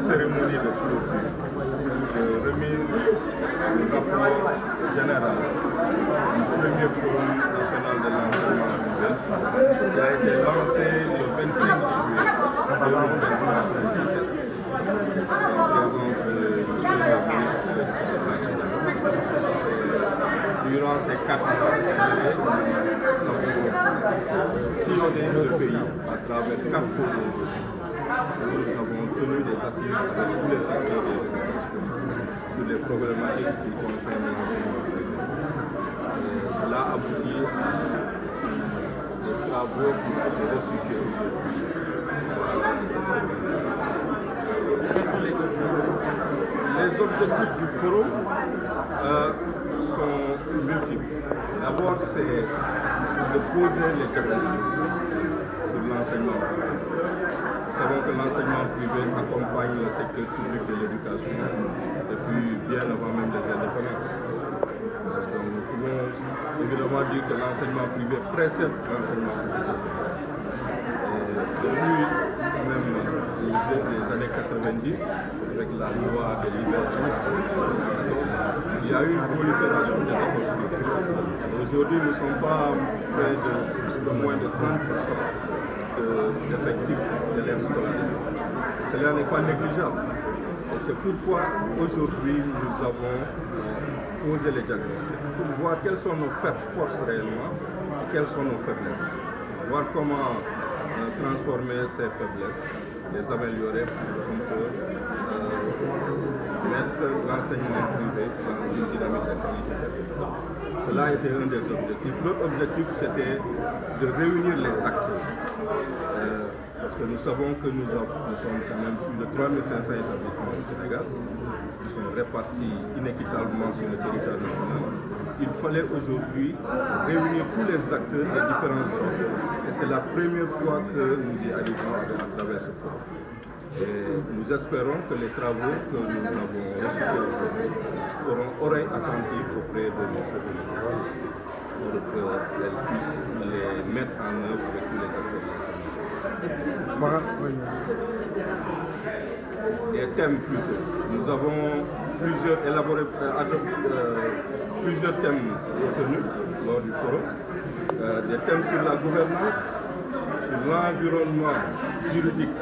cérémonie de clôture, de remise du rapport général du premier forum national de l'enseignement privé qui a été lancé le 25 juillet 2021 au CICES, en présence de M. le ministre de l'Éducation nationale. Durant ces 4 mois, nous avons sillonné le pays à travers 4 pôles. Nous avons tenu des assises avec tous les acteurs de l'éducation sur les problématiques qui concernent l'enseignement privé. Cela aboutit à des travaux qui ont été reçus aujourd'hui. Les objectifs du forum sont multiples. D'abord, c'est de poser les diagnostics sur l'enseignement privé. Nous savons que l'enseignement privé accompagne le secteur public de l'éducation depuis bien avant même les indépendances. Donc nous pouvons évidemment dire que l'enseignement privé précède l'enseignement public. Depuis même les années 90, avec la loi de liberté, il y a eu une prolifération des écoles privées. Aujourd'hui, nous ne sommes pas près de moins de 30% d'effectifs d'élèves scolarisés. Cela n'est pas négligeable. Et c'est pourquoi aujourd'hui nous avons posé les diagnostics pour voir quelles sont nos forces réellement et quelles sont nos faiblesses. Voir comment transformer ces faiblesses, les améliorer pour qu'on peut mettre l'enseignement privé dans une dynamique de qualité. Cela a été un des objectifs. L'autre objectif, c'était de réunir les acteurs. Parce que nous savons que nous sommes quand même plus de 3500 établissements au Sénégal, qui sont répartis inéquitablement sur le territoire national. Il fallait aujourd'hui réunir tous les acteurs de différentes zones. Et c'est la première fois que nous y arrivons à travers ce forum. Et nous espérons que les travaux que nous avons reçus aujourd'hui auront oreille attentive auprès de notre communauté pour qu'elles puissent les mettre en œuvre avec tous les acteurs de l'enseignement. Des thèmes plutôt. Nous avons plusieurs thèmes retenus lors du forum. Des thèmes sur la gouvernance, sur l'environnement juridique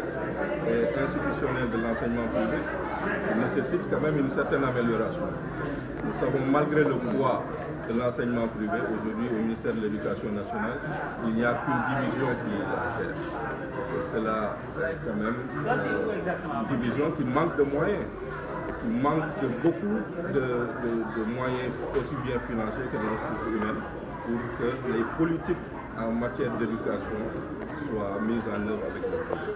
et institutionnel de l'enseignement privé, qui nécessite quand même une certaine amélioration. Nous savons, malgré le poids de l'enseignement privé, aujourd'hui au ministère de l'Éducation nationale, il n'y a qu'une division qui la gère. Et cela est quand même une division qui manque de moyens, qui manque de beaucoup de moyens aussi bien financiers que de ressources humaines pour que les politiques en matière d'éducation soient mises en œuvre avec le pays.